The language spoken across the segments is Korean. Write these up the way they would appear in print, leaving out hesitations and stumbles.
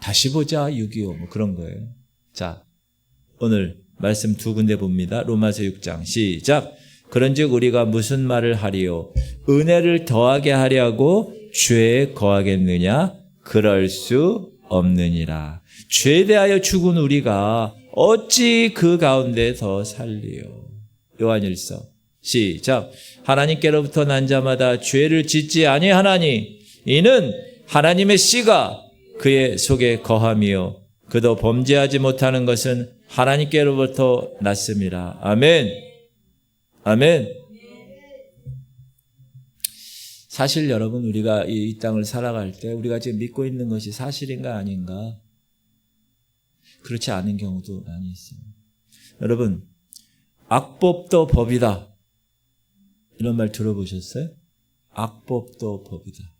다시 보자 6.25 뭐 그런 거예요. 자, 오늘 말씀 두 군데 봅니다. 로마서 6장 시작. 그런즉 우리가 무슨 말을 하리요? 은혜를 더하게 하려고 죄에 거하겠느냐? 그럴 수 없느니라. 죄에 대하여 죽은 우리가 어찌 그 가운데 더 살리요? 요한일서 시작. 하나님께로부터 난 자마다 죄를 짓지 아니하나니 이는 하나님의 씨가 그의 속에 거함이요 그도 범죄하지 못하는 것은 하나님께로부터 났음이라. 아멘. 아멘. 사실 여러분, 우리가 이 땅을 살아갈 때 우리가 지금 믿고 있는 것이 사실인가 아닌가? 그렇지 않은 경우도 많이 있습니다. 여러분, 악법도 법이다. 이런 말 들어보셨어요? 악법도 법이다.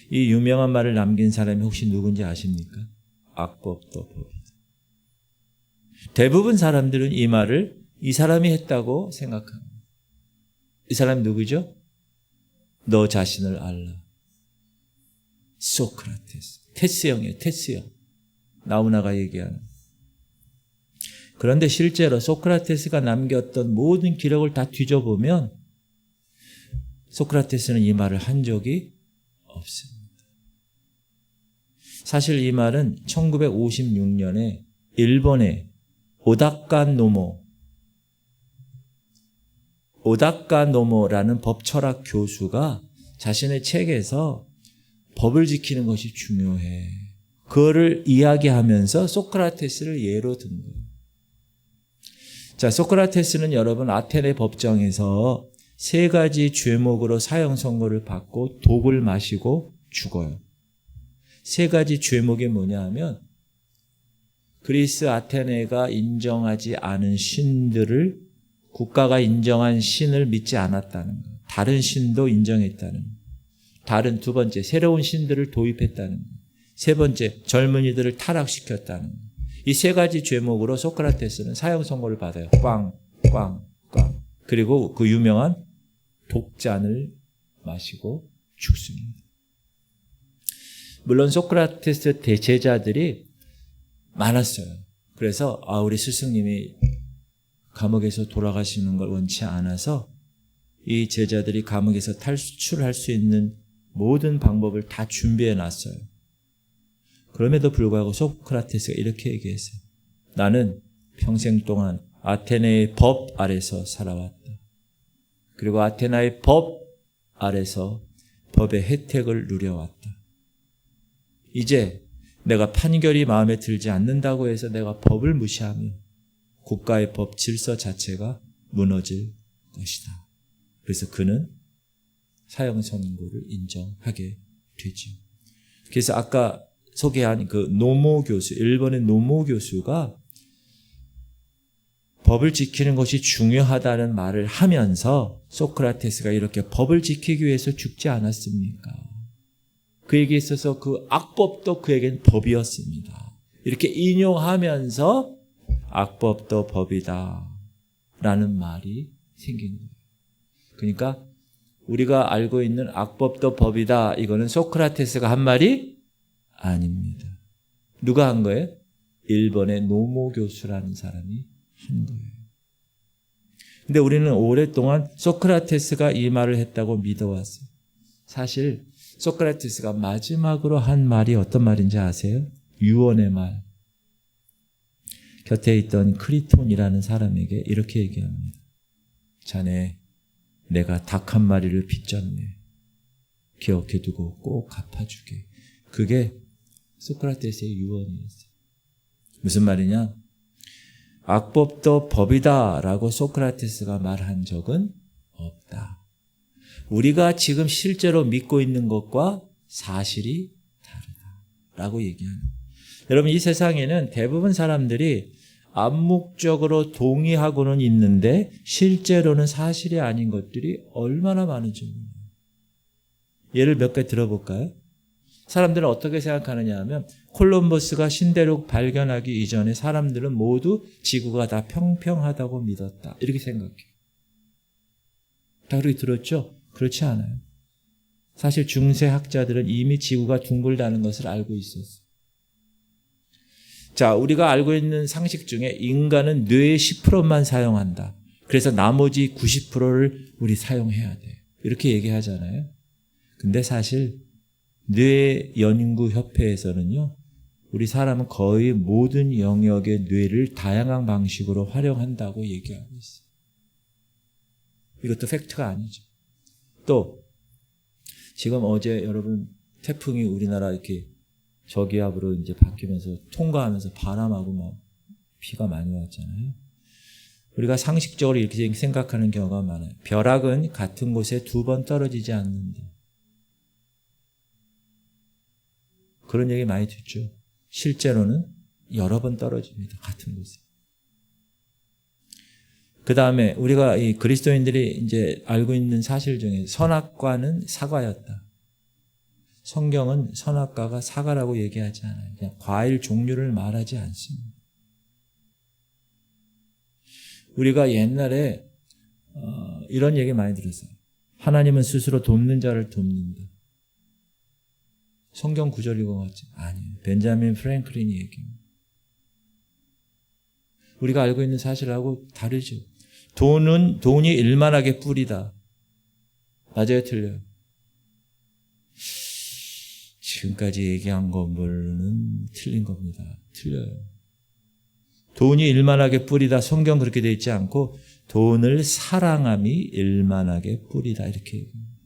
이 유명한 말을 남긴 사람이 혹시 누군지 아십니까? 악법도 법이다. 대부분 사람들은 이 말을 이 사람이 했다고 생각합니다. 이 사람이 누구죠? 너 자신을 알라. 소크라테스. 테스형이에요. 테스형. 나우나가 얘기하는. 그런데 실제로 소크라테스가 남겼던 모든 기록을 다 뒤져보면 소크라테스는 이 말을 한 적이 없습니다. 사실 이 말은 1956년에 일본의 오다카노모라는 법철학 교수가 자신의 책에서 법을 지키는 것이 중요해. 그거를 이야기하면서 소크라테스를 예로 든 거예요. 자, 소크라테스는 여러분 아테네 법정에서 3가지 죄목으로 사형 선고를 받고 독을 마시고 죽어요. 3가지 죄목이 뭐냐 하면 그리스 아테네가 인정하지 않은 신들을 국가가 인정한 신을 믿지 않았다는 것. 다른 신도 인정했다는 것. 다른 2번째, 새로운 신들을 도입했다는 것. 3번째, 젊은이들을 타락시켰다는 것. 이 3가지 죄목으로 소크라테스는 사형 선고를 받아요. 꽝. 그리고 그 유명한 독잔을 마시고 죽습니다. 물론 소크라테스 제자들이 많았어요. 그래서 우리 스승님이 감옥에서 돌아가시는 걸 원치 않아서 이 제자들이 감옥에서 탈출할 수 있는 모든 방법을 다 준비해 놨어요. 그럼에도 불구하고 소크라테스가 이렇게 얘기했어요. 나는 평생 동안 아테네의 법 아래서 살아왔다. 그리고 아테나의 법 아래서 법의 혜택을 누려왔다. 이제 내가 판결이 마음에 들지 않는다고 해서 내가 법을 무시하면 국가의 법 질서 자체가 무너질 것이다. 그래서 그는 사형 선고를 인정하게 되죠. 그래서 아까 소개한 그 노모 교수, 일본의 노모 교수가 법을 지키는 것이 중요하다는 말을 하면서 소크라테스가 이렇게 법을 지키기 위해서 죽지 않았습니까? 그에게 있어서 그 악법도 그에겐 법이었습니다. 이렇게 인용하면서 악법도 법이다 라는 말이 생긴 거예요. 그러니까 우리가 알고 있는 악법도 법이다, 이거는 소크라테스가 한 말이 아닙니다. 누가 한 거예요? 일본의 노모 교수라는 사람이 한 거예요. 근데 우리는 오랫동안 소크라테스가 이 말을 했다고 믿어왔어요. 사실 소크라테스가 마지막으로 한 말이 어떤 말인지 아세요? 유언의 말. 곁에 있던 크리톤이라는 사람에게 이렇게 얘기합니다. 자네, 내가 닭 한 마리를 빚졌네. 기억해 두고 꼭 갚아주게. 그게 소크라테스의 유언이었어요. 무슨 말이냐? 악법도 법이다 라고 소크라테스가 말한 적은 없다. 우리가 지금 실제로 믿고 있는 것과 사실이 다르다 라고 얘기하는 거예요. 여러분, 이 세상에는 대부분 사람들이 암묵적으로 동의하고는 있는데 실제로는 사실이 아닌 것들이 얼마나 많은지 몰라요. 예를 몇 개 들어볼까요? 사람들은 어떻게 생각하느냐 하면 콜럼버스가 신대륙 발견하기 이전에 사람들은 모두 지구가 다 평평하다고 믿었다. 이렇게 생각해요. 다 그렇게 들었죠? 그렇지 않아요. 사실 중세 학자들은 이미 지구가 둥글다는 것을 알고 있었어요. 자, 우리가 알고 있는 상식 중에 인간은 뇌의 10%만 사용한다. 그래서 나머지 90%를 우리 사용해야 돼. 이렇게 얘기하잖아요. 근데 사실 뇌 연구 협회에서는요, 우리 사람은 거의 모든 영역의 뇌를 다양한 방식으로 활용한다고 얘기하고 있어요. 이것도 팩트가 아니죠. 또 지금 어제 여러분 태풍이 우리나라 이렇게 저기압으로 이제 바뀌면서 통과하면서 바람하고 막 비가 많이 왔잖아요. 우리가 상식적으로 이렇게 생각하는 경우가 많아요. 벼락은 같은 곳에 2번 떨어지지 않는다. 그런 얘기 많이 듣죠. 실제로는 여러 번 떨어집니다. 같은 곳에. 그 다음에 우리가 이 그리스도인들이 이제 알고 있는 사실 중에 선악과는 사과였다. 성경은 선악과가 사과라고 얘기하지 않아요. 그냥 과일 종류를 말하지 않습니다. 우리가 옛날에 이런 얘기 많이 들었어요. 하나님은 스스로 돕는 자를 돕는다. 성경 구절인 것 같지? 아니에요. 벤자민 프랭클린이 얘기합니다. 우리가 알고 있는 사실하고 다르죠. 돈이 일만하게 뿌리다. 맞아요, 틀려요? 지금까지 얘기한 것은 틀린 겁니다. 틀려요. 돈이 일만하게 뿌리다. 성경 그렇게 되어 있지 않고 돈을 사랑함이 일만하게 뿌리다. 이렇게 얘기합니다.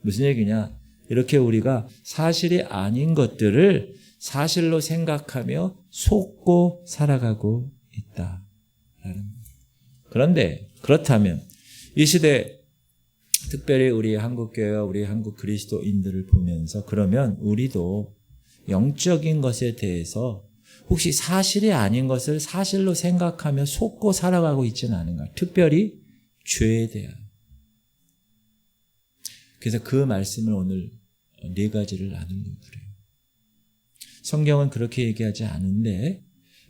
무슨 얘기냐? 이렇게 우리가 사실이 아닌 것들을 사실로 생각하며 속고 살아가고 있다. 그런데 그렇다면 이 시대 특별히 우리 한국교회와 우리 한국 그리스도인들을 보면서 그러면 우리도 영적인 것에 대해서 혹시 사실이 아닌 것을 사실로 생각하며 속고 살아가고 있지는 않은가? 특별히 죄에 대한. 그래서 그 말씀을 오늘 4가지를 나누려고 그래요. 성경은 그렇게 얘기하지 않은데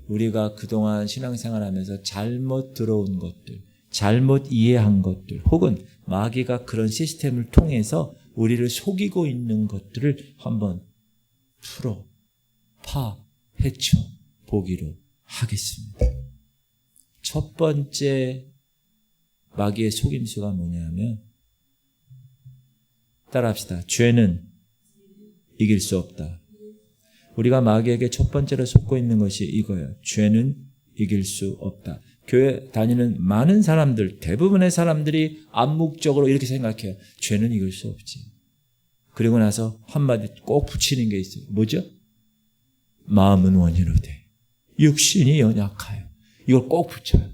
우리가 그동안 신앙생활하면서 잘못 들어온 것들, 잘못 이해한 것들, 혹은 마귀가 그런 시스템을 통해서 우리를 속이고 있는 것들을 한번 헤쳐 보기로 하겠습니다. 첫 번째 마귀의 속임수가 뭐냐면, 따라합시다. 죄는 이길 수 없다. 우리가 마귀에게 첫 번째로 속고 있는 것이 이거예요. 죄는 이길 수 없다. 교회 다니는 많은 사람들, 대부분의 사람들이 암묵적으로 이렇게 생각해요. 죄는 이길 수 없지. 그리고 나서 한마디 꼭 붙이는 게 있어요. 뭐죠? 마음은 원이로되 육신이 연약하여. 이걸 꼭 붙여요.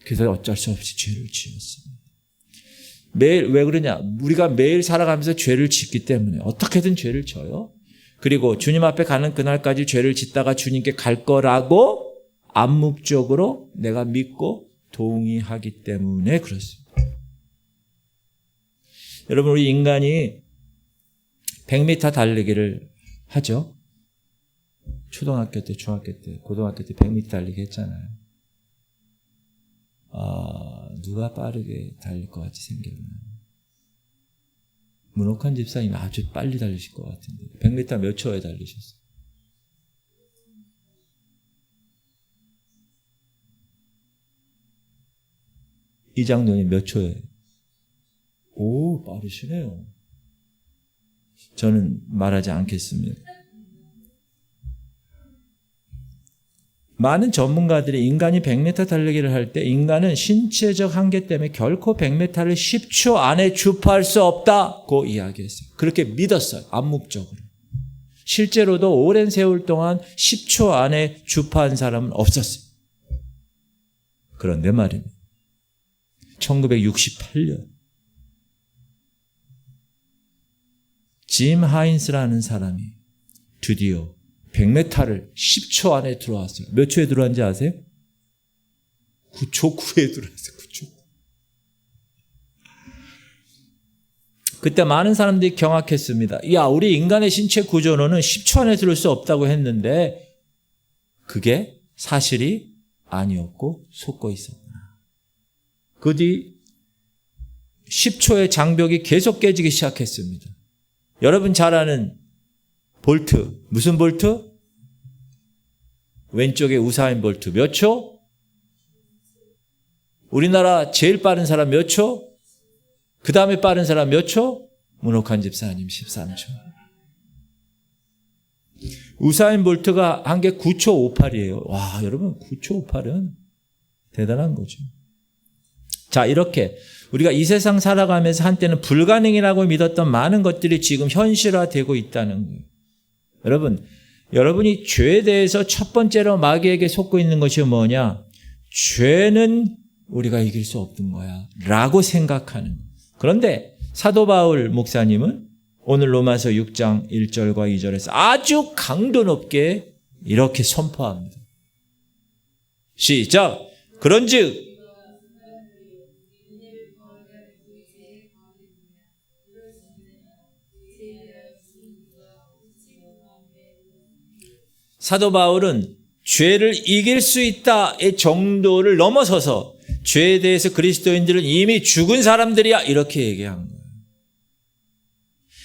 그래서 어쩔 수 없이 죄를 지었습니다. 매일 왜 그러냐? 우리가 매일 살아가면서 죄를 짓기 때문에 어떻게든 죄를 져요. 그리고 주님 앞에 가는 그날까지 죄를 짓다가 주님께 갈 거라고 암묵적으로 내가 믿고 동의하기 때문에 그렇습니다. 여러분, 우리 인간이 100m 달리기를 하죠. 초등학교 때, 중학교 때, 고등학교 때 100m 달리기 했잖아요. 누가 빠르게 달릴 것 같이 생겼나. 문옥환 집사님이 아주 빨리 달리실 것 같은데 100m 몇 초에 달리셨어요? 이 장로님 몇 초에? 오, 빠르시네요. 저는 말하지 않겠습니다. 많은 전문가들이 인간이 100m 달리기를 할 때 인간은 신체적 한계 때문에 결코 100m를 10초 안에 주파할 수 없다고 이야기했어요. 그렇게 믿었어요. 암묵적으로. 실제로도 오랜 세월 동안 10초 안에 주파한 사람은 없었어요. 그런데 말입니다. 1968년 짐 하인스라는 사람이 드디어 100m를 10초 안에 들어왔어요. 몇 초에 들어왔는지 아세요? 9초 9에 들어왔어요. 9초. 그때 많은 사람들이 경악했습니다. 야, 우리 인간의 신체 구조로는 10초 안에 들어올 수 없다고 했는데 그게 사실이 아니었고 속고 있었구나. 그 뒤 10초의 장벽이 계속 깨지기 시작했습니다. 여러분 잘 아는 볼트. 무슨 볼트? 왼쪽에 우사인 볼트 몇 초? 우리나라 제일 빠른 사람 몇 초? 그 다음에 빠른 사람 몇 초? 문옥환 집사님 13초. 우사인 볼트가 한 게 9초 58이에요. 와, 여러분 9초 58은 대단한 거죠. 자, 이렇게 우리가 이 세상 살아가면서 한때는 불가능이라고 믿었던 많은 것들이 지금 현실화되고 있다는 거예요. 여러분, 여러분이 죄에 대해서 첫 번째로 마귀에게 속고 있는 것이 뭐냐? 죄는 우리가 이길 수 없는 거야 라고 생각하는 거예요. 그런데 사도 바울 목사님은 오늘 로마서 6장 1절과 2절에서 아주 강도 높게 이렇게 선포합니다. 시작! 그런즉 사도 바울은 죄를 이길 수 있다의 정도를 넘어서서 죄에 대해서 그리스도인들은 이미 죽은 사람들이야 이렇게 얘기한 거예요.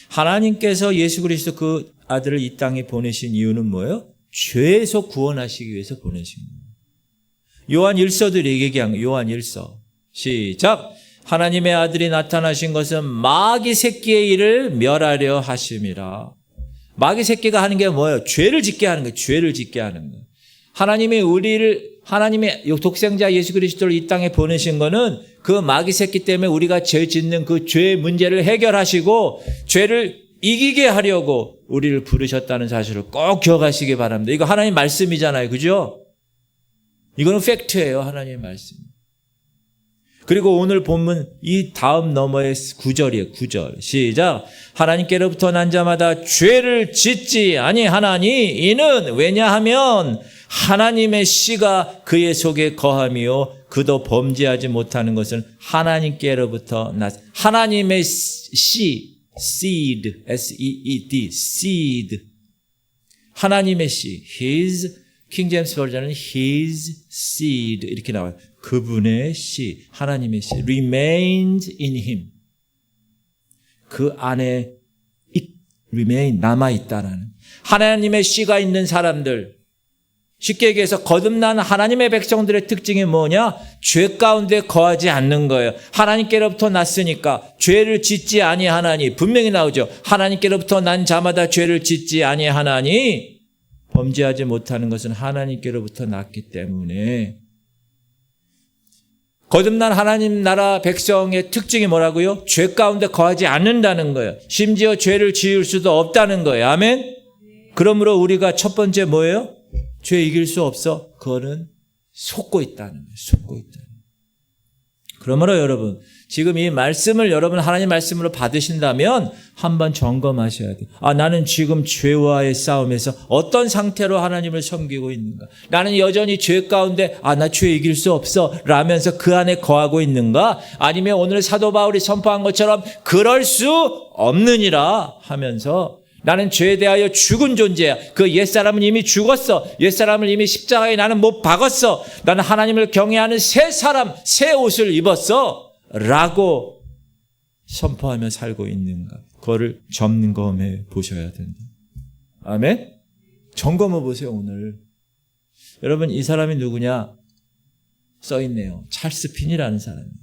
하나님께서 예수 그리스도 그 아들을 이 땅에 보내신 이유는 뭐예요? 죄에서 구원하시기 위해서 보내신 거예요. 요한 1서들이 얘기한 거예요. 요한 1서. 시작! 하나님의 아들이 나타나신 것은 마귀 새끼의 일을 멸하려 하심이라. 마귀 새끼가 하는 게 뭐예요? 죄를 짓게 하는 거예요. 죄를 짓게 하는 거예요. 하나님의 독생자 예수 그리스도를 이 땅에 보내신 거는 그 마귀 새끼 때문에 우리가 죄 짓는 그 죄의 문제를 해결하시고 죄를 이기게 하려고 우리를 부르셨다는 사실을 꼭 기억하시기 바랍니다. 이거 하나님 말씀이잖아요. 그죠? 이거는 팩트예요. 하나님의 말씀. 그리고 오늘 본문 이 다음 너머의 9절이에요. 9절. 시작. 하나님께로부터 난 자마다 죄를 짓지 아니하나니 이는 왜냐하면 하나님의 씨가 그의 속에 거함이요 그도 범죄하지 못하는 것은 하나님께로부터 하나님의 씨 seed S-E-E-D seed 하나님의 씨 his 킹 제임스 버전은 his seed 이렇게 나와요. 그분의 씨, 하나님의 씨 remains in him. 그 안에 remain 남아있다라는 하나님의 씨가 있는 사람들, 쉽게 얘기해서 거듭난 하나님의 백성들의 특징이 뭐냐? 죄 가운데 거하지 않는 거예요. 하나님께로부터 났으니까 죄를 짓지 아니하나니 분명히 나오죠. 하나님께로부터 난 자마다 죄를 짓지 아니하나니 범죄하지 못하는 것은 하나님께로부터 났기 때문에 거듭난 하나님 나라 백성의 특징이 뭐라고요? 죄 가운데 거하지 않는다는 거예요. 심지어 죄를 지을 수도 없다는 거예요. 아멘? 그러므로 우리가 첫 번째 뭐예요? 죄 이길 수 없어. 그거는 속고 있다는 거예요. 속고 있다는 거예요. 그러므로 여러분 지금 이 말씀을 여러분 하나님 말씀으로 받으신다면 한번 점검하셔야 돼요. 아, 나는 지금 죄와의 싸움에서 어떤 상태로 하나님을 섬기고 있는가? 나는 여전히 죄 가운데 나 죄 이길 수 없어 라면서 그 안에 거하고 있는가? 아니면 오늘 사도 바울이 선포한 것처럼 그럴 수 없느니라 하면서 나는 죄에 대하여 죽은 존재야. 그 옛사람은 이미 죽었어. 옛사람을 이미 십자가에 나는 못 박았어. 나는 하나님을 경외하는 새 사람, 새 옷을 입었어. 라고 선포하며 살고 있는가. 그거를 점검해 보셔야 된다. 아멘? 점검해 보세요, 오늘. 여러분, 이 사람이 누구냐? 써있네요. 찰스 핀이라는 사람이에요.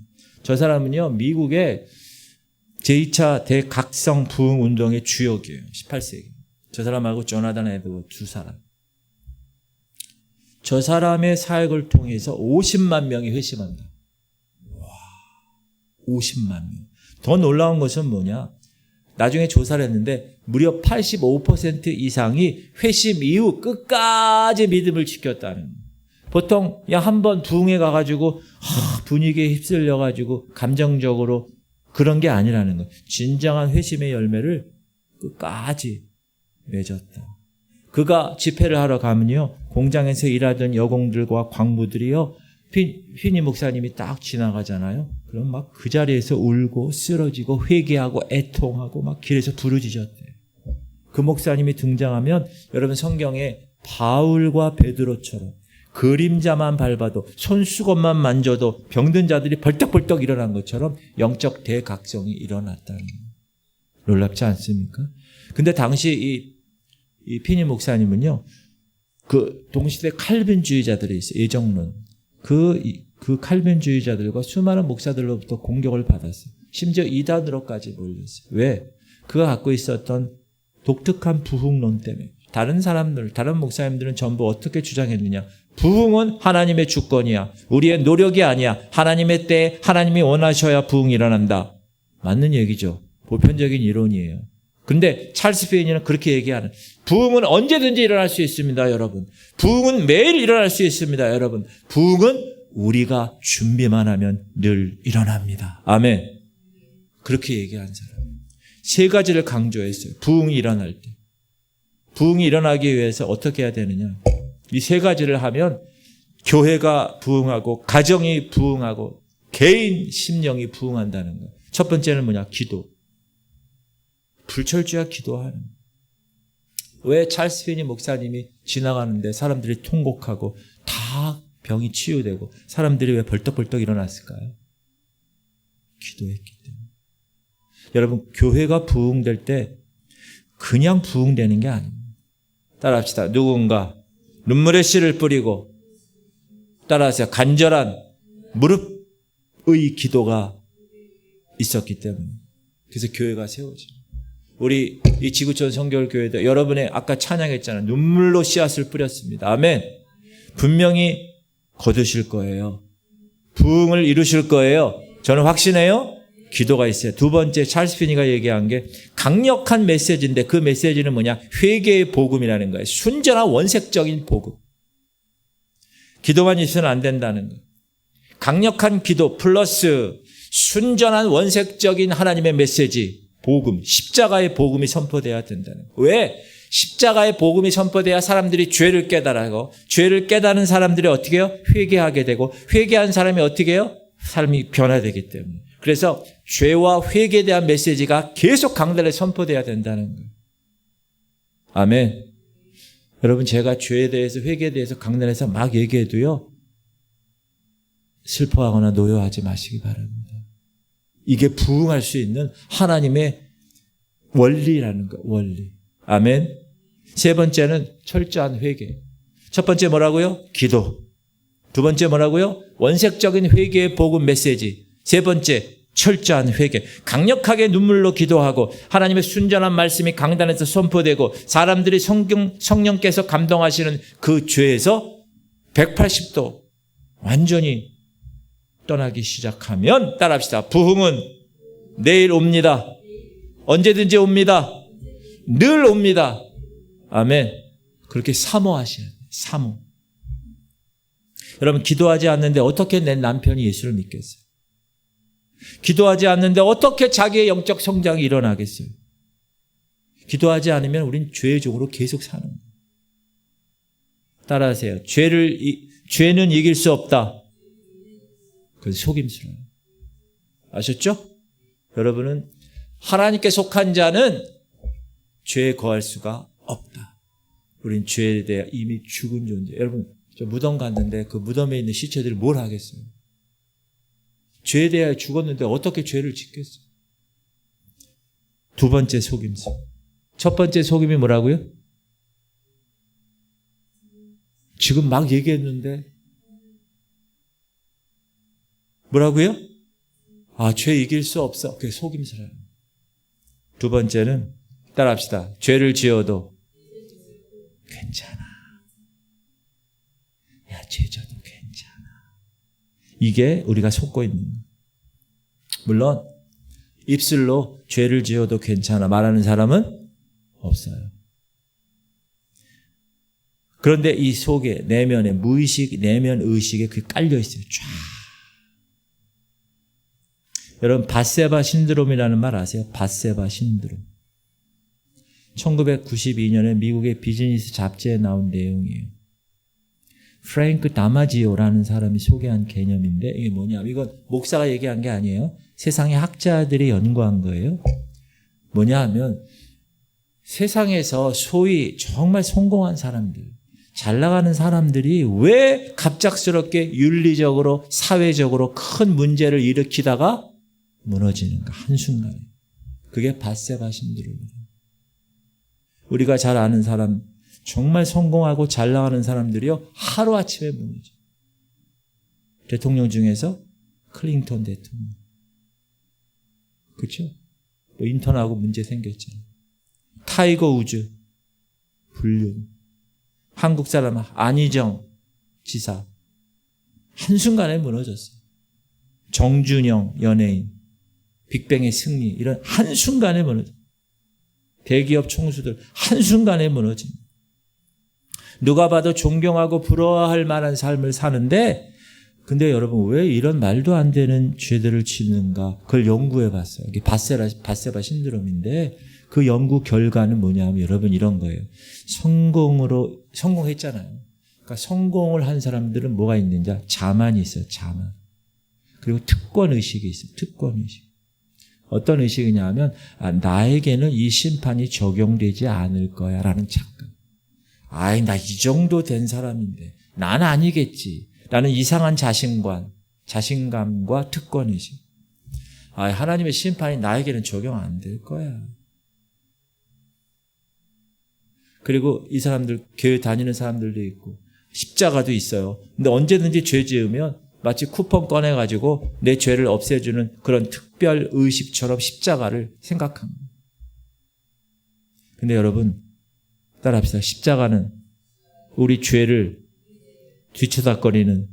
저 사람은요, 미국의 제2차 대각성 부흥 운동의 주역이에요. 18세기. 저 사람하고 조나단 에드워드 두 사람. 저 사람의 사역을 통해서 50만 명이 회심한다. 와, 50만 명. 더 놀라운 것은 뭐냐? 나중에 조사를 했는데 무려 85% 이상이 회심 이후 끝까지 믿음을 지켰다는 거예요. 보통 그냥 한번 부흥회 가가지고 분위기에 휩쓸려가지고 감정적으로 그런 게 아니라는 거예요. 진정한 회심의 열매를 끝까지 맺었다. 그가 집회를 하러 가면요, 공장에서 일하던 여공들과 광부들이요, 휘니 목사님이 딱 지나가잖아요. 그럼 막 그 자리에서 울고 쓰러지고 회개하고 애통하고 막 길에서 부르짖었대요. 그 목사님이 등장하면 여러분 성경에 바울과 베드로처럼 그림자만 밟아도 손수건만 만져도 병든 자들이 벌떡벌떡 일어난 것처럼 영적 대각성이 일어났다는 거예요. 놀랍지 않습니까? 근데 당시 이 피니 목사님은요, 그 동시대 칼빈주의자들이 있어요. 예정론. 그 칼빈주의자들과 수많은 목사들로부터 공격을 받았어요. 심지어 이단으로까지 몰렸어요. 왜? 그가 갖고 있었던 독특한 부흥론 때문에. 다른 목사님들은 전부 어떻게 주장했느냐. 부흥은 하나님의 주권이야. 우리의 노력이 아니야. 하나님의 때에 하나님이 원하셔야 부흥이 일어난다. 맞는 얘기죠. 보편적인 이론이에요. 근데 찰스 피니는 그렇게 얘기하는, 부흥은 언제든지 일어날 수 있습니다, 여러분. 부흥은 매일 일어날 수 있습니다, 여러분. 부흥은 우리가 준비만 하면 늘 일어납니다. 아멘. 그렇게 얘기한 사람. 세 가지를 강조했어요. 부흥이 일어날 때. 부흥이 일어나기 위해서 어떻게 해야 되느냐. 이 세 가지를 하면 교회가 부흥하고 가정이 부흥하고 개인 심령이 부흥한다는 거예요. 첫 번째는 뭐냐? 기도. 불철주야 기도하는. 왜 찰스 피니 목사님이 지나가는데 사람들이 통곡하고 다 병이 치유되고 사람들이 왜 벌떡벌떡 일어났을까요? 기도했기 때문에. 여러분, 교회가 부흥될 때 그냥 부흥되는 게 아닙니다. 따라합시다. 누군가 눈물의 씨를 뿌리고, 따라하세요. 간절한 무릎의 기도가 있었기 때문에. 그래서 교회가 세워집니다. 우리 이 지구촌 성결교회도 여러분의 아까 찬양했잖아요. 눈물로 씨앗을 뿌렸습니다. 아멘. 분명히 거두실 거예요. 부흥을 이루실 거예요. 저는 확신해요. 기도가 있어요. 두 번째, 찰스 피니가 얘기한 게 강력한 메시지인데, 그 메시지는 뭐냐? 회개의 복음이라는 거예요. 순전한 원색적인 복음. 기도만 있으면 안 된다는 거예요. 강력한 기도 플러스 순전한 원색적인 하나님의 메시지, 복음, 십자가의 복음이 선포돼야 된다는 거예요. 왜? 십자가의 복음이 선포돼야 사람들이 죄를 깨달아고, 죄를 깨달은 사람들이 어떻게 해요? 회개하게 되고, 회개한 사람이 어떻게 해요? 삶이 변화되기 때문에. 그래서 죄와 회개에 대한 메시지가 계속 강단에 선포돼야 된다는 거예요. 아멘. 여러분, 제가 죄에 대해서, 회개에 대해서 강단에서 막 얘기해도요, 슬퍼하거나 노여하지 마시기 바랍니다. 이게 부흥할 수 있는 하나님의 원리라는 거, 원리. 아멘. 세 번째는 철저한 회개. 첫 번째 뭐라고요? 기도. 두 번째 뭐라고요? 원색적인 회개의 복음 메시지. 세 번째, 철저한 회개. 강력하게 눈물로 기도하고 하나님의 순전한 말씀이 강단에서 선포되고 사람들이 성령께서 감동하시는 그 죄에서 180도 완전히 떠나기 시작하면, 따라합시다. 부흥은 내일 옵니다. 언제든지 옵니다. 늘 옵니다. 아멘. 그렇게 사모하셔야 돼요. 사모. 여러분, 기도하지 않는데 어떻게 내 남편이 예수를 믿겠어요? 기도하지 않는데 어떻게 자기의 영적 성장이 일어나겠어요? 기도하지 않으면 우린 죄적으로 계속 사는 거예요. 따라하세요. 죄는 이길 수 없다. 그건 속임수예요. 아셨죠? 여러분은 하나님께 속한 자는 죄에 거할 수가 없다. 우린 죄에 대해 이미 죽은 존재. 여러분, 저 무덤 갔는데 그 무덤에 있는 시체들이 뭘 하겠어요? 죄에 대해 죽었는데 어떻게 죄를 짓겠어요? 두 번째 속임수. 첫 번째 속임이 뭐라고요? 지금 막 얘기했는데 뭐라고요? 죄 이길 수 없어. 그게 속임수라는 거예요. 두 번째는 따라합시다. 죄를 지어도 괜찮아. 야, 죄 져도 괜찮아. 이게 우리가 속고 있는 거예요. 물론 입술로 죄를 지어도 괜찮아 말하는 사람은 없어요. 그런데 이 속에 내면에 무의식, 내면 의식에 그게 깔려 있어요. 쫙. 여러분, 밧세바 신드롬이라는 말 아세요? 밧세바 신드롬. 1992년에 미국의 비즈니스 잡지에 나온 내용이에요. 프랭크 다마지오라는 사람이 소개한 개념인데, 이게 뭐냐? 이건 목사가 얘기한 게 아니에요. 세상의 학자들이 연구한 거예요. 뭐냐 하면, 세상에서 소위 정말 성공한 사람들, 잘 나가는 사람들이 왜 갑작스럽게 윤리적으로, 사회적으로 큰 문제를 일으키다가 무너지는가, 한순간에. 그게 밧세바 신드롬이에요. 우리가 잘 아는 사람, 정말 성공하고 잘 나가는 사람들이요, 하루아침에 무너져. 대통령 중에서 클린턴 대통령. 그렇죠? 뭐 인턴하고 문제 생겼잖아요. 타이거 우즈 불륜. 한국 사람 안희정 지사 한순간에 무너졌어요. 정준영 연예인 빅뱅의 승리 이런 한순간에 무너져. 대기업 총수들 한순간에 무너집니다. 누가 봐도 존경하고 부러워할 만한 삶을 사는데, 근데 여러분 왜 이런 말도 안 되는 죄들을 짓는가? 그걸 연구해 봤어요. 이게 바세바 신드롬인데, 그 연구 결과는 뭐냐면 여러분 이런 거예요. 성공했잖아요. 그러니까 성공을 한 사람들은 뭐가 있는지 자만이 있어요. 자만. 그리고 특권 의식이 있어요. 특권 의식. 어떤 의식이냐 하면 나에게는 이 심판이 적용되지 않을 거야 라는 착각. 아이 나 이 정도 된 사람인데 난 아니겠지 라는 이상한 자신감과 특권 의식. 아이 하나님의 심판이 나에게는 적용 안 될 거야. 그리고 이 사람들 교회 다니는 사람들도 있고 십자가도 있어요. 근데 언제든지 죄 지으면 마치 쿠폰 꺼내가지고 내 죄를 없애주는 그런 특별 의식처럼 십자가를 생각합니다. 근데 여러분 따라합시다. 십자가는 우리 죄를 뒤쳐다거리는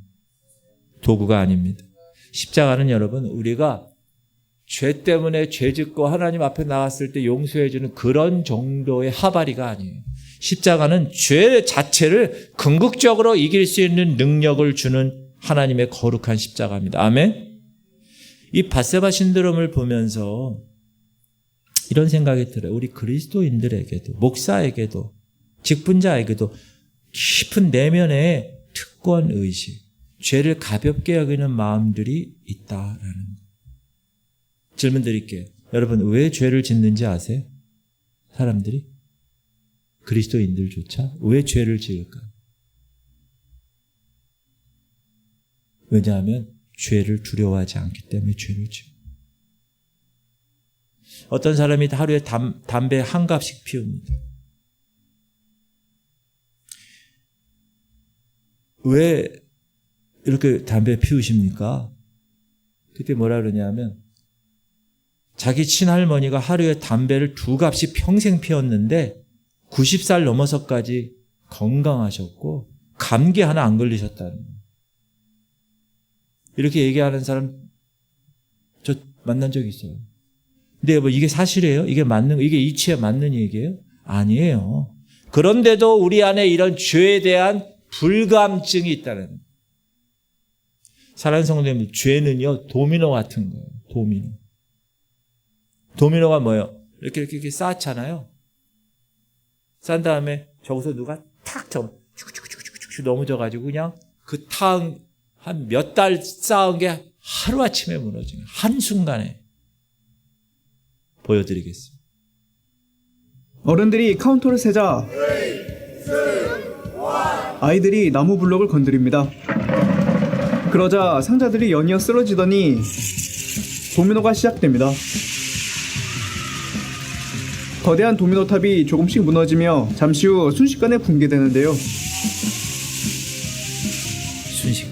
도구가 아닙니다. 십자가는 여러분 우리가 죄 때문에 죄 짓고 하나님 앞에 나갔을 때 용서해 주는 그런 정도의 하바리가 아니에요. 십자가는 죄 자체를 궁극적으로 이길 수 있는 능력을 주는 하나님의 거룩한 십자가입니다. 아멘. 이 바세바 신드롬을 보면서 이런 생각이 들어요. 우리 그리스도인들에게도 목사에게도 직분자에게도 깊은 내면의 특권 의식, 죄를 가볍게 여기는 마음들이 있다라는 거. 질문 드릴게요. 여러분 왜 죄를 짓는지 아세요? 사람들이? 그리스도인들조차 왜 죄를 지을까? 왜냐하면 죄를 두려워하지 않기 때문에 죄를 지어요. 어떤 사람이 하루에 담배 한 갑씩 피웁니다. 왜 이렇게 담배 피우십니까? 그때 뭐라 그러냐면 자기 친할머니가 하루에 담배를 2갑씩 평생 피웠는데 90살 넘어서까지 건강하셨고 감기 하나 안 걸리셨다는 거예요. 이렇게 얘기하는 사람 저 만난 적이 있어요. 근데 뭐 이게 사실이에요? 이게 이치에 맞는 얘기예요? 아니에요. 그런데도 우리 안에 이런 죄에 대한 불감증이 있다는 거예요. 사랑하는 성도님들, 죄는요 도미노 같은 거예요. 도미노가 뭐예요? 이렇게 쌓잖아요. 쌓은 다음에 저기서 누가 탁 쭉쭉쭉쭉쭉 넘어져가지고 그냥 그 탕 한 몇 달 쌓은 게 하루아침에 무너지는 한순간에 보여드리겠습니다. 어른들이 카운터를 세자 아이들이 나무 블록을 건드립니다. 그러자 상자들이 연이어 쓰러지더니 도미노가 시작됩니다. 거대한 도미노 탑이 조금씩 무너지며 잠시 후 순식간에 붕괴되는데요.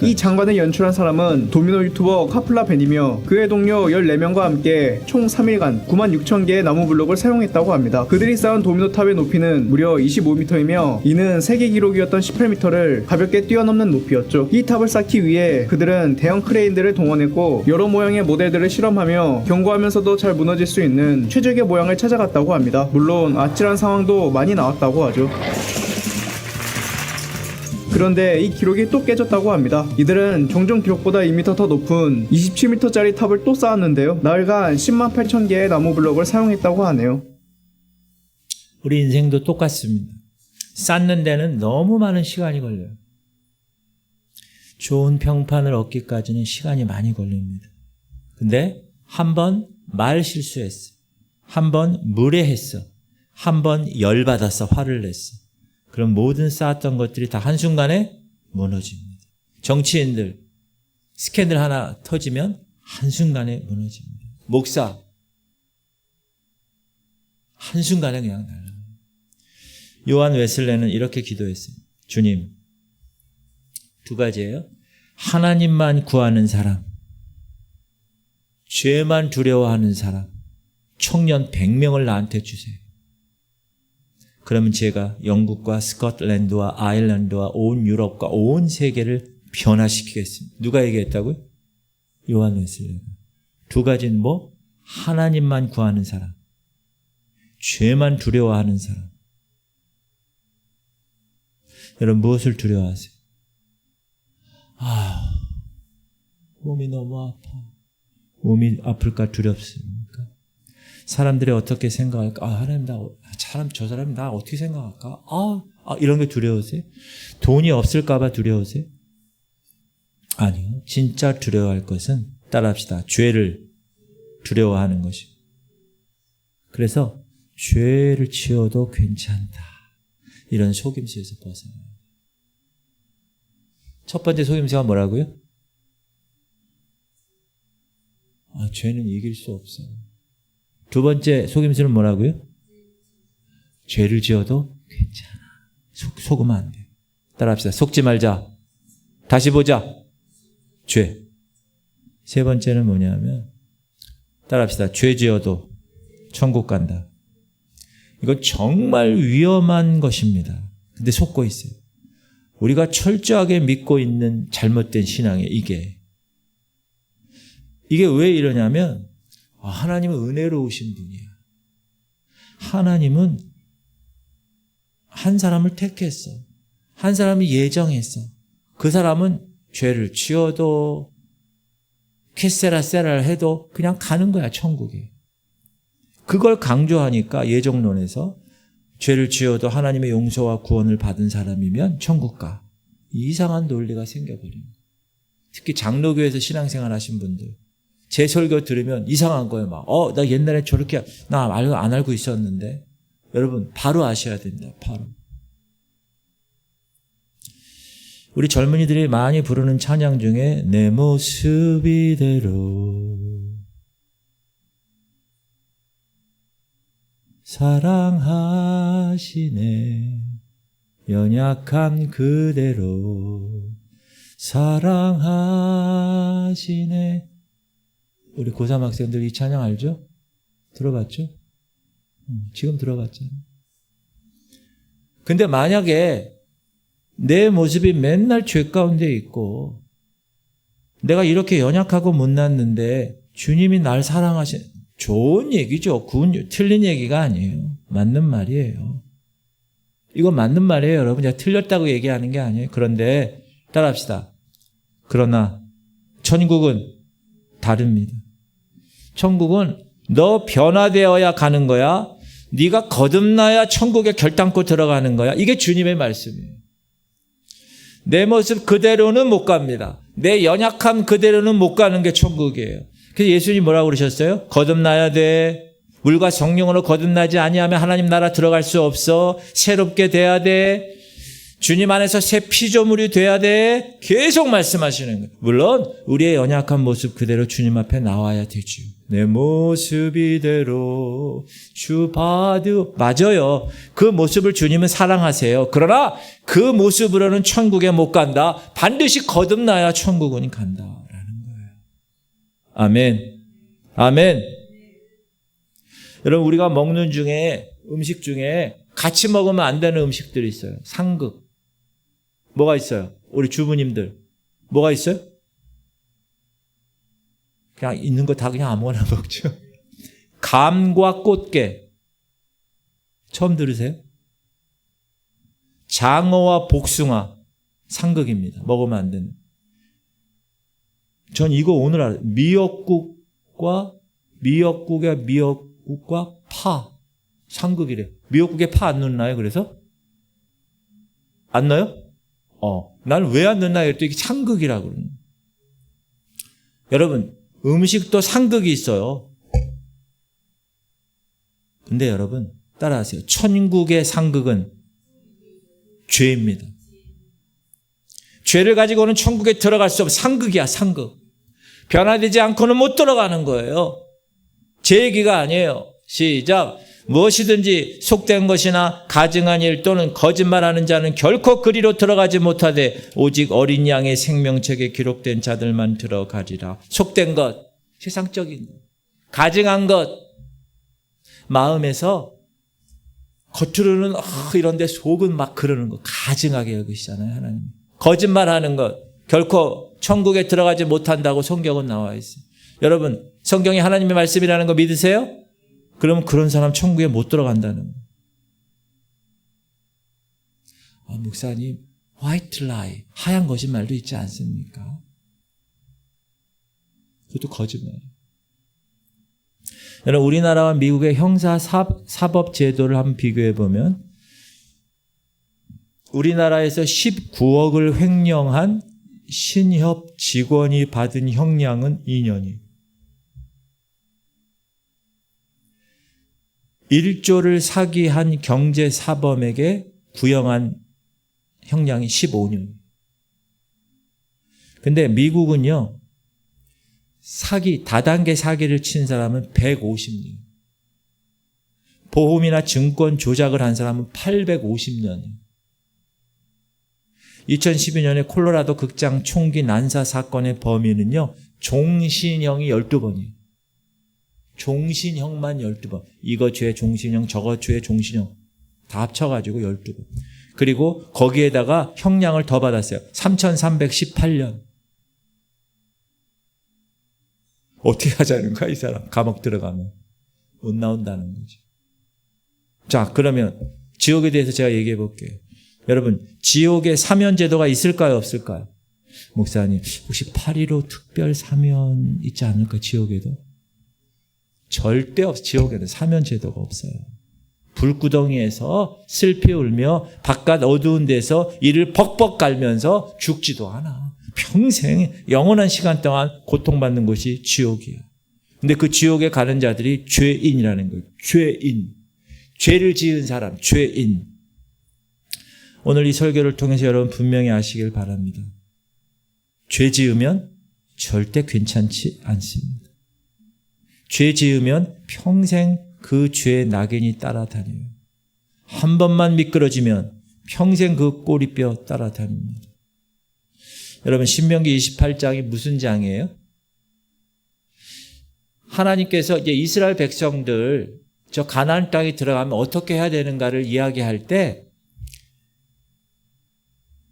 이 장관을 연출한 사람은 도미노 유튜버 카플라 벤이며 그의 동료 14명과 함께 총 3일간 96,000개의 나무 블록을 사용했다고 합니다. 그들이 쌓은 도미노 탑의 높이는 무려 25m이며 이는 세계 기록이었던 18m를 가볍게 뛰어넘는 높이였죠. 이 탑을 쌓기 위해 그들은 대형 크레인들을 동원했고 여러 모양의 모델들을 실험하며 견고하면서도 잘 무너질 수 있는 최적의 모양을 찾아갔다고 합니다. 물론 아찔한 상황도 많이 나왔다고 하죠. 그런데 이 기록이 또 깨졌다고 합니다. 이들은 종종 기록보다 2m 더 높은 27m짜리 탑을 또 쌓았는데요. 나흘간 108,000개의 나무 블록을 사용했다고 하네요. 우리 인생도 똑같습니다. 쌓는 데는 너무 많은 시간이 걸려요. 좋은 평판을 얻기까지는 시간이 많이 걸립니다. 근데 한 번 말 실수했어. 한 번 무례했어. 한 번 열받아서 화를 냈어. 그럼 모든 쌓았던 것들이 다 한순간에 무너집니다. 정치인들 스캔들 하나 터지면 한순간에 무너집니다. 목사 한순간에 그냥 날아갑니다. 요한 웨슬레는 이렇게 기도했어요. 주님, 두 가지예요. 하나님만 구하는 사람, 죄만 두려워하는 사람, 청년 100명을 나한테 주세요. 그러면 제가 영국과 스코틀랜드와 아일랜드와 온 유럽과 온 세계를 변화시키겠습니다. 누가 얘기했다고요? 요한 웨슬레가. 두 가지는 뭐? 하나님만 구하는 사람, 죄만 두려워하는 사람. 여러분 무엇을 두려워하세요? 몸이 너무 아파. 몸이 아플까 두렵습니까? 사람들이 어떻게 생각할까? 하나님 저 사람이 나 어떻게 생각할까? 이런 게 두려우세요? 돈이 없을까 봐 두려우세요? 아니요. 진짜 두려워할 것은 따라합시다. 죄를 두려워하는 것이고. 그래서 죄를 지어도 괜찮다. 이런 속임수에서 벗어나요. 첫 번째 속임수가 뭐라고요? 죄는 이길 수 없어. 두 번째 속임수는 뭐라고요? 죄를 지어도 괜찮아. 속으면 안 돼. 따라합시다. 속지 말자. 다시 보자. 죄. 세 번째는 뭐냐면 따라합시다. 죄 지어도 천국 간다. 이건 정말 위험한 것입니다. 근데 속고 있어요. 우리가 철저하게 믿고 있는 잘못된 신앙에 이게 왜 이러냐면 하나님은 은혜로우신 분이야. 하나님은 한 사람을 택했어. 한 사람이 예정했어. 그 사람은 죄를 지어도 캐세라세라를 해도 그냥 가는 거야, 천국에. 그걸 강조하니까 예정론에서 죄를 지어도 하나님의 용서와 구원을 받은 사람이면 천국 가. 이상한 논리가 생겨버립니다. 특히 장로교에서 신앙생활 하신 분들. 제 설교 들으면 이상한 거예요. 나 옛날에 저렇게 안 알고 있었는데. 여러분 바로 아셔야 됩니다. 바로. 우리 젊은이들이 많이 부르는 찬양 중에 내 모습 이대로 사랑하시네 연약한 그대로 사랑하시네. 우리 고3 학생들 이 찬양 알죠? 들어봤죠? 지금 들어봤잖아요. 근데 만약에 내 모습이 맨날 죄 가운데 있고 내가 이렇게 연약하고 못났는데 주님이 날 좋은 얘기죠. 틀린 얘기가 아니에요. 맞는 말이에요. 이거 맞는 말이에요. 여러분 제가 틀렸다고 얘기하는 게 아니에요. 그런데 따라합시다. 그러나 천국은 다릅니다. 천국은 너 변화되어야 가는 거야. 네가 거듭나야 천국에 결단코 들어가는 거야. 이게 주님의 말씀이에요. 내 모습 그대로는 못 갑니다. 내 연약함 그대로는 못 가는 게 천국이에요. 그래서 예수님이 뭐라고 그러셨어요? 거듭나야 돼. 물과 성령으로 거듭나지 아니하면 하나님 나라 들어갈 수 없어. 새롭게 돼야 돼. 주님 안에서 새 피조물이 돼야 돼. 계속 말씀하시는 거예요. 물론 우리의 연약한 모습 그대로 주님 앞에 나와야 되죠. 내 모습 이대로 주 맞아요. 그 모습을 주님은 사랑하세요. 그러나 그 모습으로는 천국에 못 간다. 반드시 거듭나야 천국은 간다라는 거예요. 아멘. 아멘. 여러분 우리가 먹는 중에 음식 중에 같이 먹으면 안 되는 음식들이 있어요. 상극. 뭐가 있어요? 우리 주부님들. 뭐가 있어요? 그냥 있는 거 다 그냥 아무거나 먹죠. 감과 꽃게. 처음 들으세요? 장어와 복숭아. 상극입니다. 먹으면 안 되는. 전 이거 오늘 알아요. 미역국과 파. 상극이래. 미역국에 파 안 넣나요? 그래서? 안 넣어요? 나는 왜 안 넣나 했더니 이게 상극이라고 그러는. 여러분, 음식도 상극이 있어요. 근데 여러분, 따라하세요. 천국의 상극은 죄입니다. 죄를 가지고는 천국에 들어갈 수 없어. 상극이야, 상극. 변화되지 않고는 못 들어가는 거예요. 제 얘기가 아니에요. 시작. 무엇이든지 속된 것이나 가증한 일 또는 거짓말하는 자는 결코 그리로 들어가지 못하되 오직 어린 양의 생명책에 기록된 자들만 들어가리라. 속된 것, 세상적인 것, 가증한 것, 마음에서 겉으로는 이런데 속은 막 그러는 거 가증하게 여기시잖아요. 하나님. 거짓말하는 것 결코 천국에 들어가지 못한다고 성경은 나와 있어요. 여러분 성경이 하나님의 말씀이라는 거 믿으세요? 그러면 그런 사람 천국에 못 들어간다는 거예요. 목사님 화이트 라이 하얀 거짓말도 있지 않습니까? 그것도 거짓말이에요. 여러분 우리나라와 미국의 형사 사법 제도를 한번 비교해 보면 우리나라에서 19억을 횡령한 신협 직원이 받은 형량은 2년이에요. 1조를 사기한 경제사범에게 구형한 형량이 15년. 근데 미국은요, 다단계 사기를 친 사람은 150년. 보험이나 증권 조작을 한 사람은 850년. 2012년에 콜로라도 극장 총기 난사 사건의 범인은요, 종신형이 12번이에요. 종신형만 12번. 이거 죄 종신형, 저거 죄 종신형. 다 합쳐가지고 12번. 그리고 거기에다가 형량을 더 받았어요. 3,318년. 어떻게 하자는 거야, 이 사람? 감옥 들어가면. 못 나온다는 거죠. 자, 그러면 지옥에 대해서 제가 얘기해 볼게요. 여러분, 지옥에 사면 제도가 있을까요, 없을까요? 목사님, 혹시 8.15 특별 사면 있지 않을까, 지옥에도? 절대 없어요. 지옥에는 사면 제도가 없어요. 불구덩이에서 슬피 울며 바깥 어두운 데서 이를 벅벅 갈면서 죽지도 않아. 평생 영원한 시간 동안 고통받는 곳이 지옥이에요. 근데 그 지옥에 가는 자들이 죄인이라는 거예요. 죄인. 죄를 지은 사람, 죄인. 오늘 이 설교를 통해서 여러분 분명히 아시길 바랍니다. 죄 지으면 절대 괜찮지 않습니다. 죄 지으면 평생 그 죄의 낙인이 따라다녀요. 한 번만 미끄러지면 평생 그 꼬리뼈 따라다닙니다. 여러분 신명기 28장이 무슨 장이에요? 하나님께서 이제 이스라엘 백성들 저 가나안 땅에 들어가면 어떻게 해야 되는가를 이야기할 때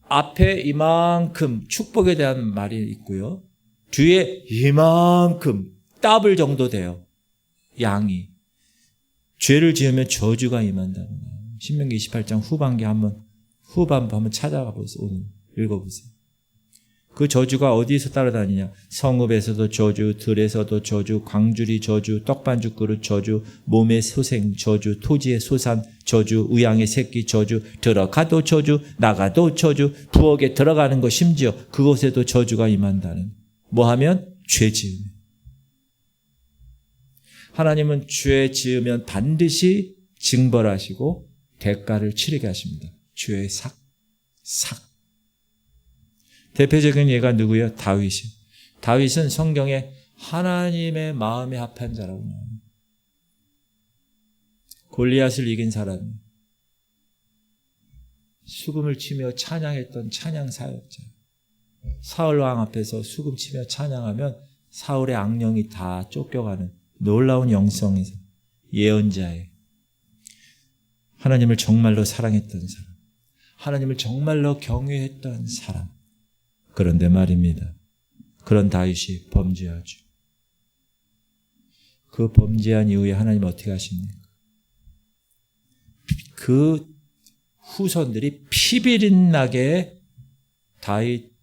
앞에 이만큼 축복에 대한 말이 있고요. 뒤에 이만큼 더블 정도 돼요. 양이. 죄를 지으면 저주가 임한다는 거예요. 신명기 28장 후반부 한번 찾아가 보세요. 오늘 읽어보세요. 그 저주가 어디에서 따라다니냐? 성읍에서도 저주, 들에서도 저주, 광주리 저주, 떡반죽 그릇 저주, 몸의 소생 저주, 토지의 소산 저주, 의양의 새끼 저주, 들어가도 저주, 나가도 저주, 부엌에 들어가는 거 심지어 그곳에도 저주가 임한다는. 뭐 하면? 죄 지으면. 하나님은 죄 지으면 반드시 징벌하시고 대가를 치르게 하십니다. 죄의 삭. 대표적인 예가 누구예요? 다윗이요. 다윗은 성경에 하나님의 마음에 합한 자라고 나와요. 골리앗을 이긴 사람. 수금을 치며 찬양했던 찬양사역자. 사울 왕 앞에서 수금 치며 찬양하면 사울의 악령이 다 쫓겨가는 놀라운 영성에서 예언자의 하나님을 정말로 사랑했던 사람. 하나님을 정말로 경외했던 사람. 그런데 말입니다. 그런 다윗이 범죄하죠. 그 범죄한 이후에 하나님 어떻게 하십니까? 그 후손들이 피비린 나게 다윗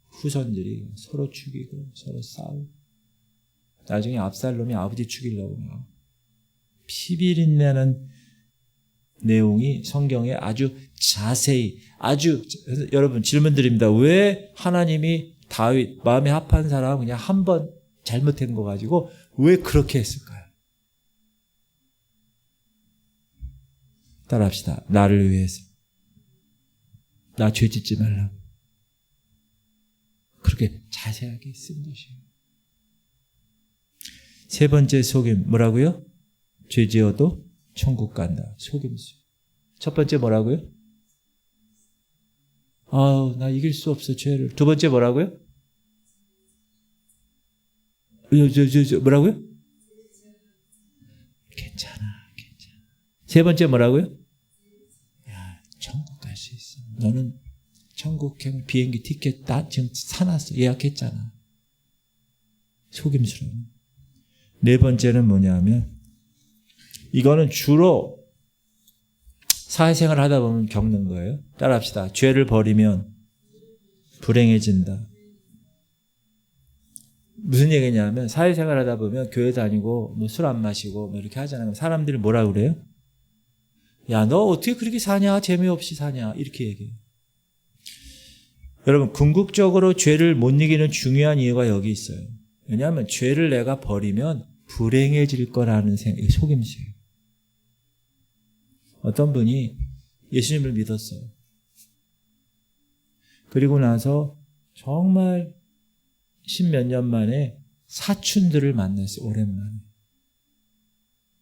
후손들이 서로 죽이고 서로 싸우고 나중에 압살롬이 아버지 죽이려고 해요. 피비린 나는 내용이 성경에 아주 자세히 여러분 질문 드립니다. 왜 하나님이 다윗 마음에 합한 사람 그냥 한 번 잘못한 거 가지고 왜 그렇게 했을까요? 따라합시다. 나를 위해서. 나 죄 짓지 말라고. 그렇게 자세하게 쓴 것이에요. 세 번째 속임 뭐라고요? 죄 지어도 천국 간다. 속임수. 첫 번째 뭐라고요? 아우, 나 이길 수 없어, 죄를. 두 번째 뭐라고요? 뭐라고요? 괜찮아. 세 번째 뭐라고요? 야, 천국 갈 수 있어. 너는 천국 비행기 티켓 다 지금 사놨어. 예약했잖아. 속임수로. 네 번째는 뭐냐면, 이거는 주로 사회생활 하다 보면 겪는 거예요. 따라합시다. 죄를 버리면 불행해진다. 무슨 얘기냐면, 사회생활 하다 보면 교회 다니고 뭐 술 안 마시고 뭐 이렇게 하잖아요. 사람들이 뭐라 그래요? 야, 너 어떻게 그렇게 사냐? 재미없이 사냐? 이렇게 얘기해요. 여러분, 궁극적으로 죄를 못 이기는 중요한 이유가 여기 있어요. 왜냐하면 죄를 내가 버리면 불행해질 거라는 생각이 속임수예요. 어떤 분이 예수님을 믿었어요. 그리고 나서 정말 10몇 년 만에 사촌들을 만났어요. 오랜만에.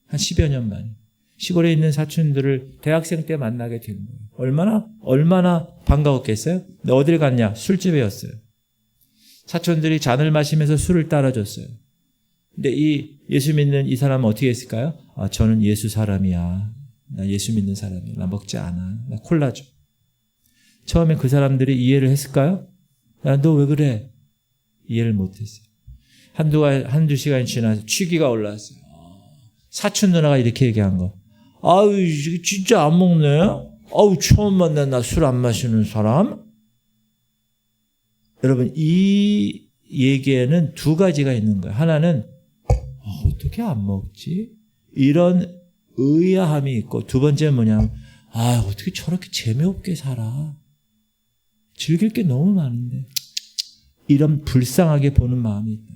한 10여 년 만에. 시골에 있는 사촌들을 대학생 때 만나게 된 거예요. 얼마나 반가웠겠어요? 근데 어딜 갔냐? 술집이었어요. 사촌들이 잔을 마시면서 술을 따라줬어요. 근데 이 예수 믿는 이 사람은 어떻게 했을까요? 아, 저는 예수 사람이야. 나 예수 믿는 사람이야. 나 먹지 않아. 나 콜라 줘. 처음에 그 사람들이 이해를 했을까요? 야, 너 왜 그래? 이해를 못했어요. 한두 시간이 지나서 취기가 올라왔어요. 사촌 누나가 이렇게 얘기한 거. 아유, 진짜 안 먹네? 아우, 처음 만난 나 술 안 마시는 사람? 여러분, 이 얘기에는 두 가지가 있는 거예요. 하나는, 어떻게 안 먹지? 이런 의아함이 있고, 두 번째는 뭐냐면, 어떻게 저렇게 재미없게 살아? 즐길 게 너무 많은데. 이런 불쌍하게 보는 마음이 있다.